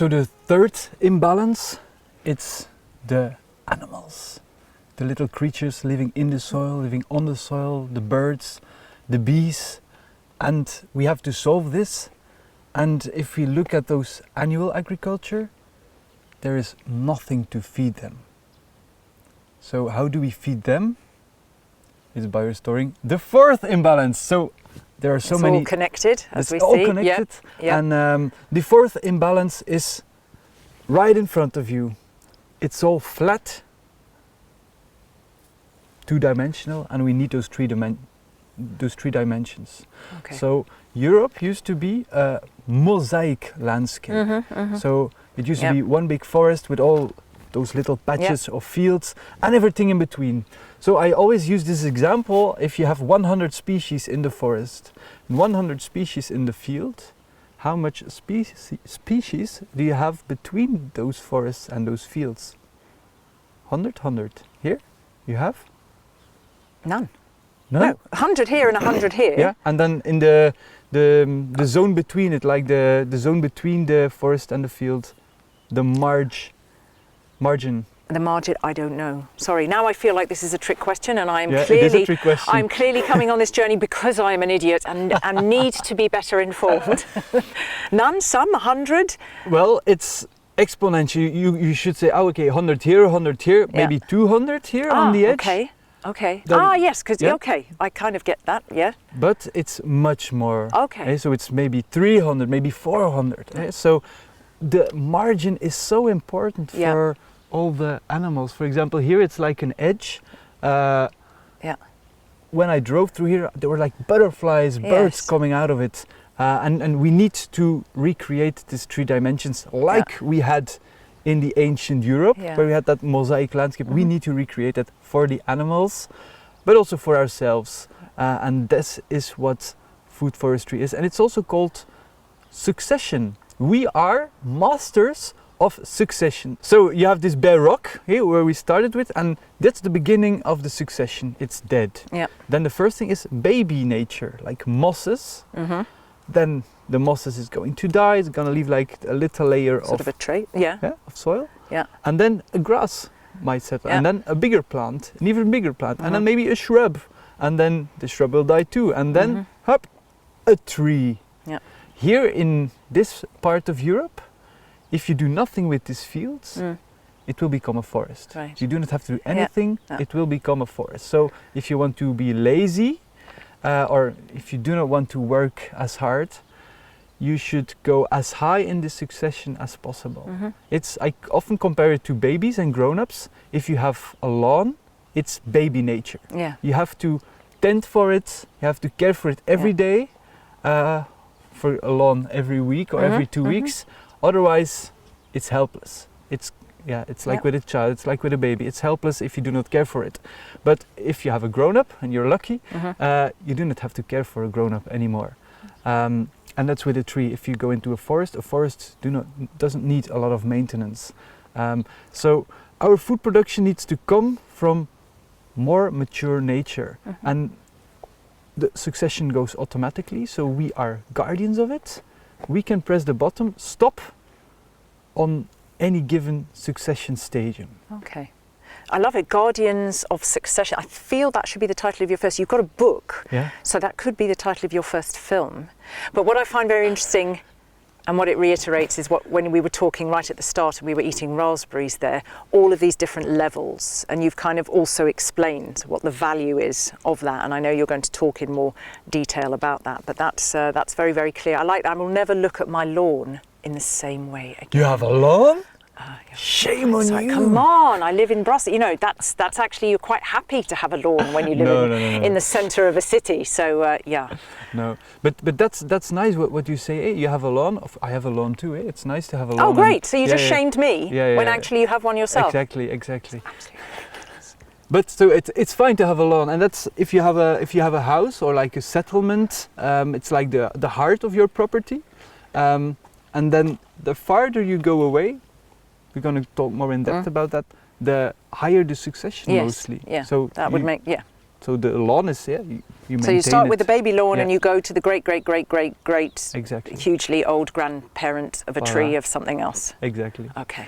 So the third imbalance, it's the animals. The little creatures living in the soil, living on the soil, the birds, the bees. And we have to solve this. And if we look at those annual agriculture, there is nothing to feed them. So how do we feed them? It's by restoring the fourth imbalance. So there are so many... It's all connected, as we see. It's all connected. Yep. And the fourth imbalance is right in front of you. It's all flat, two-dimensional, and we need those three dimensions. Okay. So Europe used to be a mosaic landscape. So it used to be one big forest with all those little patches of fields and everything in between. So I always use this example: if you have 100 species in the forest and 100 species in the field, how much species do you have between those forests and those fields? 100. Here you have? None. No? No, 100 here and 100 here. Yeah, and then in the zone between it, like the zone between the forest and the field, the margin. The margin, I don't know. Sorry, now I feel like this is a trick question, and I'm It is a trick question. I'm clearly coming on this journey because I'm an idiot and need to be better informed. None, some, 100? Well, it's exponential. You should say, oh, okay, 100 here, 100 here, maybe 200 here on the edge. Okay. Then, Yes, because okay, I kind of get that. Yeah. But it's much more. Okay. So it's maybe 300, maybe 400. So the margin is so important for all the animals. For example, here it's like an edge. When I drove through here, there were like butterflies, birds coming out of it. And we need to recreate these three dimensions like we had in the ancient Europe, where we had that mosaic landscape. We need to recreate that for the animals, but also for ourselves. And this is what food forestry is. And it's also called succession. We are masters of succession. So you have this bare rock here where we started with, and that's the beginning of the succession. It's dead. Yeah. Then the first thing is baby nature, like mosses. Then the mosses is going to die. It's going to leave like a little layer of a trait, of soil. Yeah. And then a grass might settle, and then a bigger plant, an even bigger plant, and then maybe a shrub, and then the shrub will die too, and then hop, a tree. Yeah. Here in this part of Europe, if you do nothing with these fields, it will become a forest. Right. You do not have to do anything, it will become a forest. So if you want to be lazy, or if you do not want to work as hard, you should go as high in the succession as possible. I often compare it to babies and grown-ups. If you have a lawn, it's baby nature. Yeah. You have to tend for it, you have to care for it every day, for a lawn every week or every 2 weeks. Otherwise, it's helpless. It's like with a child, it's like with a baby. It's helpless if you do not care for it. But if you have a grown-up and you're lucky, you do not have to care for a grown-up anymore. And that's with a tree. If you go into a forest doesn't need a lot of maintenance. So our food production needs to come from more mature nature. And the succession goes automatically, so we are guardians of it. We can press the button, stop, on any given succession stadium. Okay. I love it, Guardians of Succession. I feel that should be the title of your first. You've got a book, so that could be the title of your first film. But what I find very interesting, and what it reiterates, is when we were talking right at the start and we were eating raspberries there, all of these different levels, and you've kind of also explained what the value is of that. And I know you're going to talk in more detail about that, but that's very, very clear. I like that. I will never look at my lawn in the same way again. You have a lawn? Shame on you. Come on, I live in Brussels. You know, that's actually, you're quite happy to have a lawn when you live in the centre of a city. So No, but that's nice what you say. Hey, you have a lawn. I have a lawn too. Eh? It's nice to have a lawn. Oh, great! So you just shamed me when actually you have one yourself. Exactly. Absolutely ridiculous. But so it's fine to have a lawn, and that's if you have a house or like a settlement. It's like the heart of your property, and then the farther you go away. We're going to talk more in depth about that. The higher the succession, mostly. Yeah. So that would make So the lawn is, you maintain So you start with it. the baby lawn Yeah. and you go to the great, great, great, great, great, Exactly. hugely old grandparent of a tree of something else. Exactly. Okay.